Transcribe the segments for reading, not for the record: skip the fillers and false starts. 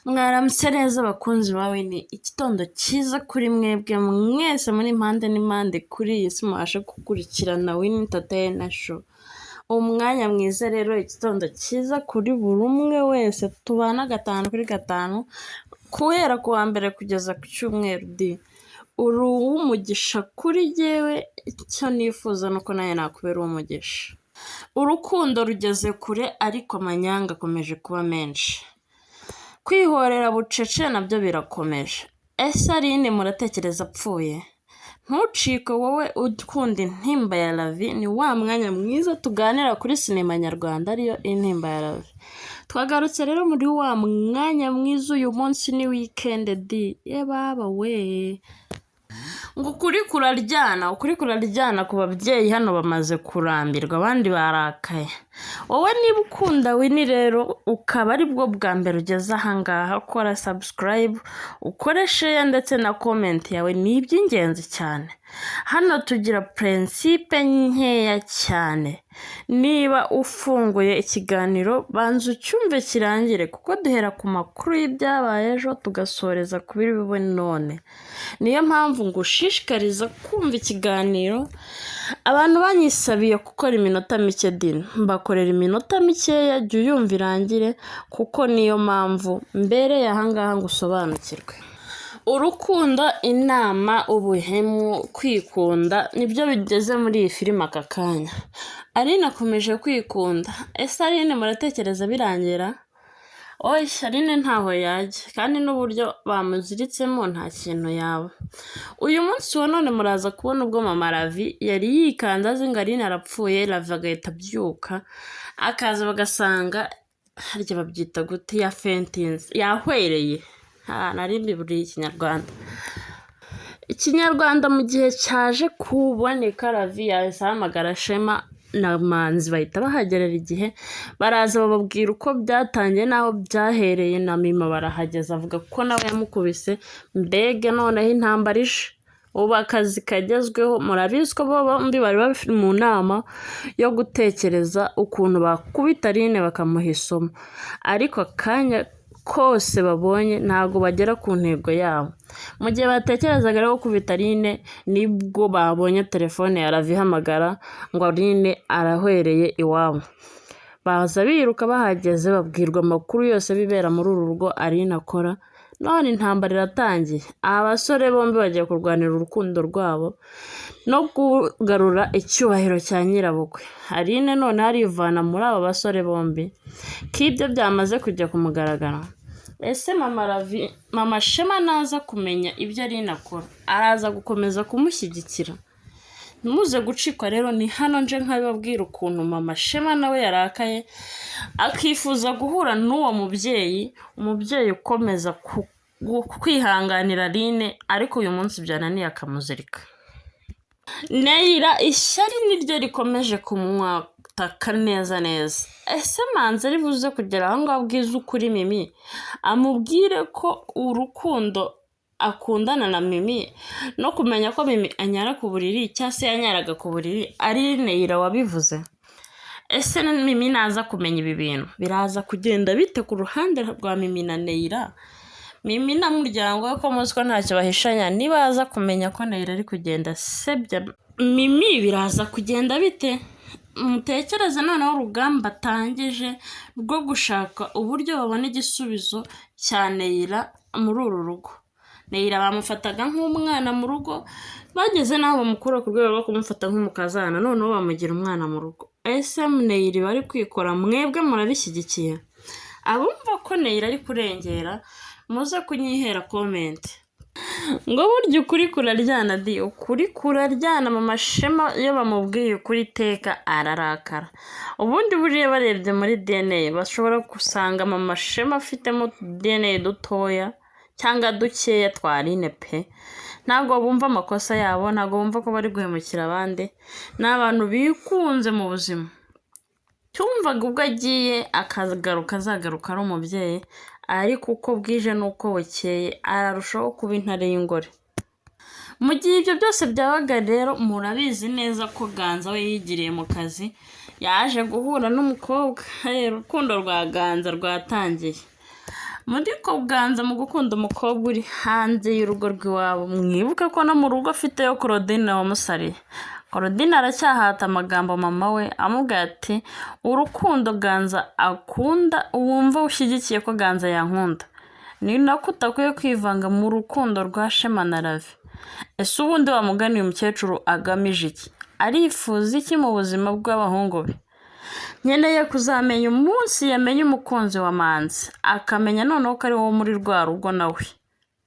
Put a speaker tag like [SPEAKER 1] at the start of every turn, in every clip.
[SPEAKER 1] Mwaramutse neza abakunzi bawe, ni igitondo cyiza kuri mwebwe mwese muri impande n'impande kuri iyi si mubashe gukurikirana Winnie Entertainer Show. Umwanya mwiza rero, igitondo cyiza kuri buri umwe wese, tubana 5 kuri 5 guhera ku wa mbere kugeza ku cyumweru. Uri uw'umugisha kuri jyewe, icyo nifuza nuko nawe nakubera uw'umugisha. Urukundo rugeze kure ariko amanyanga akomeje kuba menshi. Kwihorera bucece nabyo birakomeje. Ese Aline muratekereza apfuye? Ntucike wowe ukunda Intimba ya Lavi, ni wa mwanya mwiza tuganira kuri sinema nyarwanda ariyo Intimba ya Lavi. Twagarutse rero muri wa mwanya mwiza, uyu munsi ni weekend ye baba we. Ngo ukuri kuraryana ku babyeyi hano bamaze kurambirwa, abandi barakaye. Wowe niba ukunda Winnie rero ukaba ari bwo bwa mbere ugeze ahangaha, kora subscribe, ukore share ndetse na comment yawe, ni iby'ingenzi cyane. Hano tugira principe nkeya cyane. Niba ufunguye ikiganiro banza ucyumve kirangire, kuko duhera ku makuru y'ibyabaye ejo tugasoreza ku biri bube none. Niyo mpamvu ngushishikariza kumva ikiganiro. Abantu banyisabiye gukora iminota mike mbakorera iminota mikeya, jya uyumva irangire, kuko niyo mpamvu mbereye ahangaha ngo usobanukirwe. Urukundo, inama, ubuhemu, kwikunda nibyo bigeze muri iyi filime aka kanya. Aline akomeje kwikunda. Ese Aline muratekereza birangira? Oya, Aline ntaho yajya, kandi n'uburyo bamuziritsemo nta kintu yaba. Uyu munsi wa none muraza kubona ubwo mama Lavi yari yikanze azi ngo Aline arapfuye. Lavi agahita abyuka akaza bagasanga harya babyita gute, ya fentinze, yahwereye. Nari mbiburiye ikinyarwanda mu gihe cyaje kuboneka. Lavi yahise ahamagara Shema na Manzi bahita bahagerera igihe, baraza bababwira uko byatangiye n'aho byahereye, na Mima barahageza avuga ko nawe yamukubise. Mbega noneho intambara ije, ubu akazi kagezweho. Murabizi ko bombi bari bari mu nama yo gutekereza ukuntu bakubita Aline bakamuha isomo, ariko akanya kose babonye ntabwo bagera ku ntego yabo. Mu gihe batekerezaga rero gukubita Aline, nibwo babonye telefone ya Lavi ihamagara ngo Aline arahwereye iwabo. Baza biruka, bahageze babwirwa amakuru yose bibera muri uru rugo Aline akora. None intambara iratangiye. Abasore bombi bagiye kurwanira urukundo rwabo no kugarura icyubahiro cya nyirabukwe. Aline none arivana muri aba basore bombi ko ibyo byamaze kujya kumugaragara. Ese mama Shema naza kumenya ibyo Aline akora, araza gukomeza kumushyigikira? Ntimuze gucikwa rero, ni hano nje nkabibabwira ukuntu mama Shema nawe yarakaye, akifuza guhura n'uwo mubyeyi ukomeza kwihanganira Aline, ariko uyu munsi byananiye akamuzirika. Neira ishyari niryo rikomeje kumwataka neza. Ese Manzi ari buze kugera aho ngaho abwiza ukuri Mimi, amubwire ko urukundo akundana na Mimi, no kumenya ko Mimi anyara ku buriri cyangwa se yanyaraga ku buriri ari Neira wabivuze? Ese Mimi naza kumenya ibi bintu biraza kugenda bite ku ruhande rwa Mimi na Neira? Mimi na muryango we ko muzi ko ntacyo bahishanya, nibaza kumenya ko Neira ari kugenda sebya Mimi biraza kugenda bite? Mutekereze noneho urugamba atangije rwo gushaka uburyo babona igisubizo cya Neira muri uru rugo. Neira bamufataga nk'umwana mu rugo, bageze n'aho bamukura ku rwego rwo kumufata nk'umukazana, noneho bamugira umwana mu rugo. Ese Neira bari kwikora, mwebwe murabishyigikiye? Abumva ko Neira ari kurengera muze kunyihera comment. Ngo burya ukuri kuraryana ukuri kuraryana. mama Shema iyo bamubwiye ukuri iteka ararakara. Ubundi buriya barebye muri DNA bashobora gusanga mama Shema afitemo DNA dutoya cyangwa dukeya twa Aline pe. Ntabwo bumva amakosa yabo, ntabwo bumva ko bari guhemukira abandi. N'abantu bikunze mu buzima. Cyumvaga ubwo agiye akagaruka azagaruka ari umubyeyi, ariko uko bwije nuko bukeye ararushaho kuba intare y'ingore. Mu gihe ibyo byose byabaga rero, murabizi neza ko Ganza we yigiriye mu kazi, yaje guhura n'umukobwa. Urukundo rwa Ganza rwatangiye. muri ko Ganza mu gukunda umukobwa uri hanze y'urugo rw'iwabo, mwibuke ko no mu rugo afiteyo Claudine wamusariye. Claudine aracyahata amagambo mama we amubwira ati urukundo Ganza akunda wumva ushyigikiye ko Ganza yankunda, ni nako utakwiye kwivanga mu rukundo rwa Shema na Ravi. Ese ubundi wamuganiye umukecuru agamije iki? Arifuza iki mu buzima bw'abahungu be? Nkeneye kuzamenya umunsi yamenye umukunzi wa Manzi, akamenya noneho ko ari wo muri rwa rugo nawe.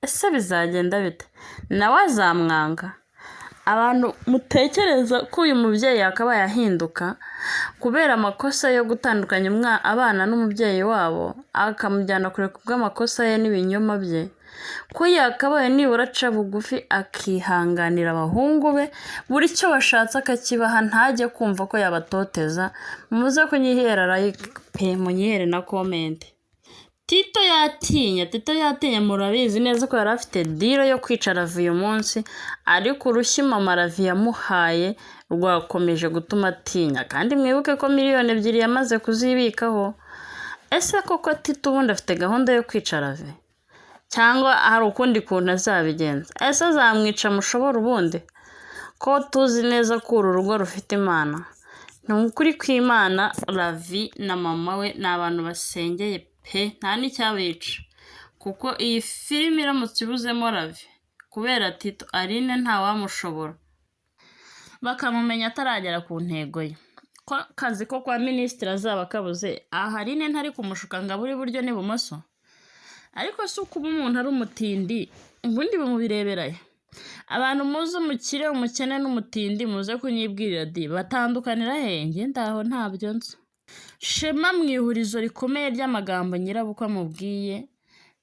[SPEAKER 1] Ese bizagenda bite? Nawe azamwanga? Abantu mutekereza ko uyu mubyeyi yakabaye ahinduka kubera amakosa yo gutandukanya abana n'umubyeyi wabo, akamujyana kure kubw'amakosa ye n'ibinyoma bye, ko yakabaye nibura aca bugufi akihanganira abahungu be, buri cyo bashatse akakibaha, ntajye kumva ko yabatoteza. Muze kunyihera like pe, munyihere na comment. Tito yatinya murabizi neza ko yari afite diro yo kwica Ravi uyu munsi, ariko urushyi mama Ravi yamuhaye rwakomeje gutuma atinya, kandi mwibuke ko miliyoni 2 yamaze kuzibikaho. Ese koko Tito ubundi afite gahunda yo kwica Ravi, cyangwa hari ukundi kuntu azabigenza? Ese azamwica mushobora ubundi? Ko tuzi neza ko uru rugo rufite Imana. Ni ukuri kw'Imana Ravi na mama we ni abantu basengeye pe, nta n'icyabica, kuko iyi filime iramutse ibuzemo Ravi kubera Tito, Aline ntawamushobora, bakamumenya ataragera ku ntego ye. Ko kazi ko kwa minisitiri azaba kabuze, aha Aline ntari kumushuka ngo abure iburyo n'ibumoso. Ariko si ukuba umuntu ari umutindi ubundi bamubireberayo. Abantu muzi umukire umukene n'umutindi muze kunyibwirira di batandukanira he? Njye ndaho ntabyo nzi. Shema mu ihurizo rikomeye ry'amagambo nyirabukwe amubwiye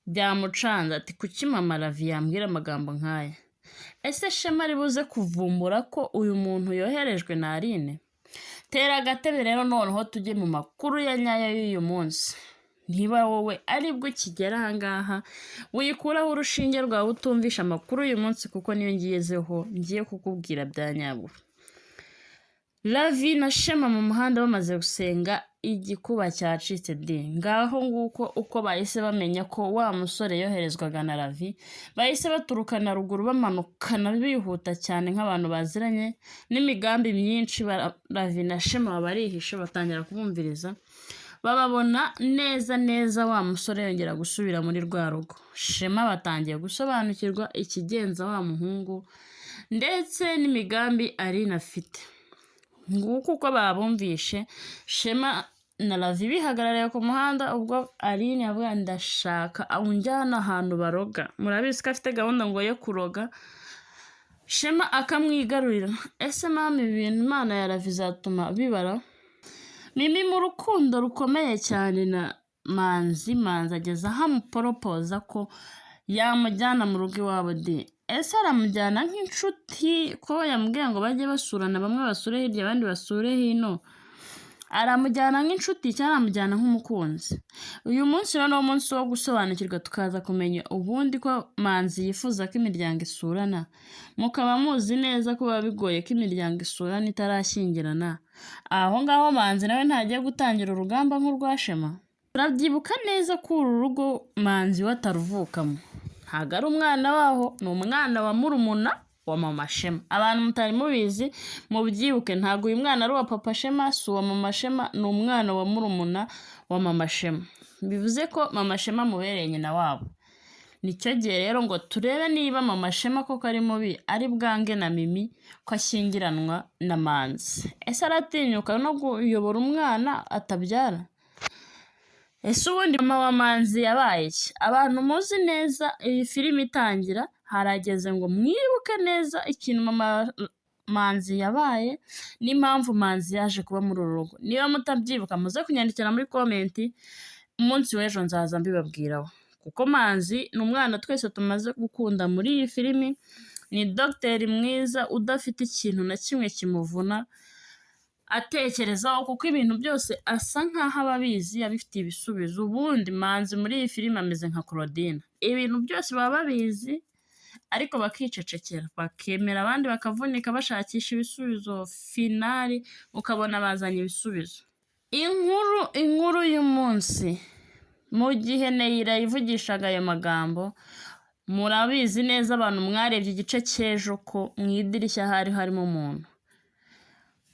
[SPEAKER 1] byamucanze, ati kuki mama Ravi yambwira amagambo nk'aya? Ese Shema ari buze kuvumbura ko uyu muntu yoherejwe na Aline? Tera agatebe rero noneho tujye mu makuru ya nyayo y'uyu munsi. Niba wowe aribwo kigera ahangaha wikuraho urushinge rwawe utumvisha amakuru uyu munsi, kuko niyo ngiye kukubwira bya nyabwo. Ravi na Shema mu muhanda bamaze gusenga igikuba cyacitse di. Ngaho nguko uko bahise bamenya ko wa musore yoherezwaga na Ravi, bahise baturukana ruguru bamanukana bihuta cyane nk'abantu baziranye n'imigambi myinshi. Ravi na Shema barihishe batangira kubumviriza, bababona neza wa musore yongera gusubira muri rwa rugo. Shema batangiye gusobanukirwa ikigenza wa muhungu ndetse n'imigambi Aline afite. Nguko uko babumvishe Shema na Ravi bihagarariye ku muhanda, ubwo Aline yavuga ndashaka unjyana ahantu baroga. Murabizi ko afite gahunda ngo yo kuroga. Shema akamwigarurira. Ese mama ibintu Imana ya Ravi izatuma bibara? Mimi mu rukundo rukomeye cyane na Manzi ageza aho amuporopoza ko yamujyana mu rugo iwabo di. Ese aramujyana nk'inshuti ko yamubwiye ngo bajye basurana, bamwe basure hirya abandi basure hino? Aramujyana nk'inshuti cyangwa aramujyana nk'umukunzi? Uyu munsi rero ni umunsi wo gusobanukirwa, tukaza kumenya ubundi ko Manzi yifuza ko imiryango isurana. Mukaba muzi neza ko biba bigoye ko imiryango isurana itarashyingirana. Aho ngaho Manzi nawe ntagiye gutangira urugamba nk'urwa Shema. Turabyibuka neza ko uru rugo Manzi we ataruvukamo, ntabwo ari umwana waho, ni umwana wa murumuna wa mama Shema. Abantu mutari mubizi mubyibuke, ntabwo uyu mwana ari uwa papa Shema, si uwa mama Shema, ni umwana wa murumuna wa mama Shema. Bivuze ko mama Shema mubereye nyina wabo. Nicyo gihe rero ngo turebe niba mama Shema koko ari mubi, ari bwange na Mimi ko ashyingiranwa na Manzi. Ese aratinyuka no kuyobora umwana atabyara? Ese ubundi mama wa Manzi yabaye iki? Abantu muzi neza iyi filime itangira harageze ngo mwibuke neza ikintu mama Manzi yabaye n'impamvu Manzi yaje kuba muri uru rugo. Niba mutabyibuka muze kunyandikira muri komenti, umunsi w'ejo nzaza mbibabwiraho. Kuko Manzi ni umwana twese tumaze gukunda muri iyi filime, ni dogiteri mwiza udafite ikintu na kimwe kimuvuna atekerezaho, kuko ibintu byose asa nkaho ababizi abifitiye ibisubizo. Ubundi Manzi muri iyi filime ameze nka Claudine, ibintu byose baba babizi ariko bakicecekera, bakemera abandi bakavunika bashakisha ibisubizo, finali ukabona bazanye ibisubizo. Inkuru y'umunsi mu gihe Neyira yivugishaga ayo magambo, murabizi neza abantu mwarebye igice cy'ejo ko mu idirishya hari harimo umuntu.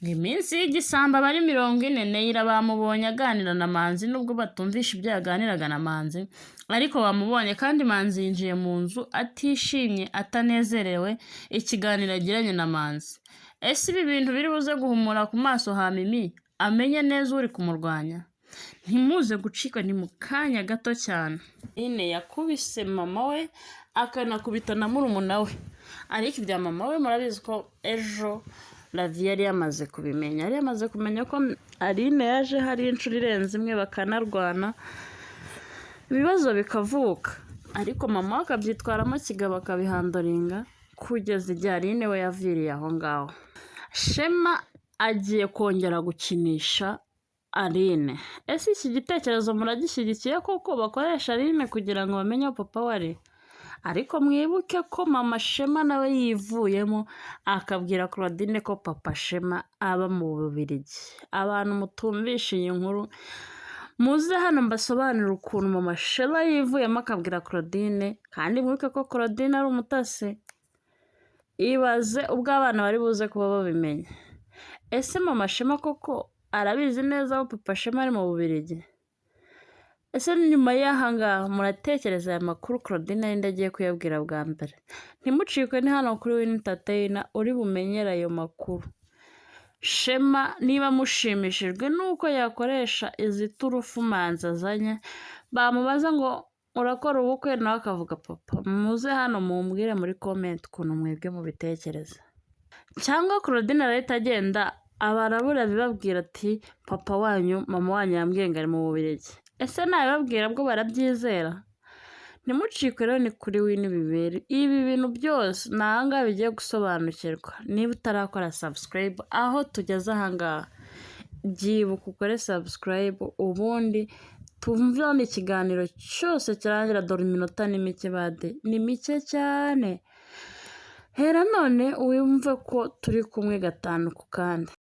[SPEAKER 1] Ngo iminsi y'igisambo aba ari 40, Neyira bamubonye aganira na Manzi nubwo batumvisha ibyo yaganiraga na Manzi, ariko bamubonye kandi Manzi yinjiye mu nzu atishimye, atanezerewe ikiganiro agiranye na Manzi. Ese ibi bintu biri buze guhumura ku maso ha Mimi amenye neza uri kumurwanya? Ntimuze gucika ni mu kanya gato cyane. Ine yakubise mama we akanakubita na murumuna we, ariko ibya mama we murabizi ko ejo Lavia yari yamaze kubimenya. Yari yamaze kumenya ko Aline yaje hari inshuro irenze imwe bakanarwana, ibibazo bikavuka, ariko mama akabyitwaramo kigabo akabihandoringa kugeza igihe Aline we yaviriye aho ngaho. Shema agiye kongera gukinisha Aline. Ese iki gitekerezo muragishyigikiye koko bakoresha Aline kugira ngo bamenye aho papa we ari? Ariko mwibuke ko mama Shema nawe yivuyemo akabwira Claudine ko papa Shema aba mu Bubiligi. Abantu mutumvisha iyi nkuru muze hano mbasobanurira ukuntu mama Shema yivuyemo akabwira Claudine, kandi mwibuke ko Claudine ari umutasi. Ibaze ubwo abana bari buze kuba babimenye. Ese mama Shema koko arabizi neza ko papa Shema ari mu Bubiligi? Ese nyuma y'aha ngaha muratekereza aya makuru Claudine yenda agiye kuyabwira bwa mbere? Ntimucikwe ni hano kuri Win Entertainer uri bumenyera ayo makuru. Shema niba mushimishijwe nuko yakoresha izi turufu Manzi azanye, bamubaza ngo urakora ubukwe nawe akavuga papa, muze hano mumbwire muri comment ukuntu mwebwe mubitekereza. Cyangwa Claudine arahita agenda abarabura bibabwira ati papa wanyu mama wanyu yambwiye ngo ari mu Bubiligi. Ese nabibabwira bwo barabyizera? Ntimucikwe rero ni kuri Win bibera. Ibi bintu byose ni ahangaha bigiye gusobanukirwa. Niba utarakora subscribe aho tugeze ahangaha, byibuka ukore subscribe ubundi tumvane ikiganiro cyose kirangira. Dore iminota ni mike bade, ni mike cyane. Hera none wumve ko turi kumwe gatanu ku kandi.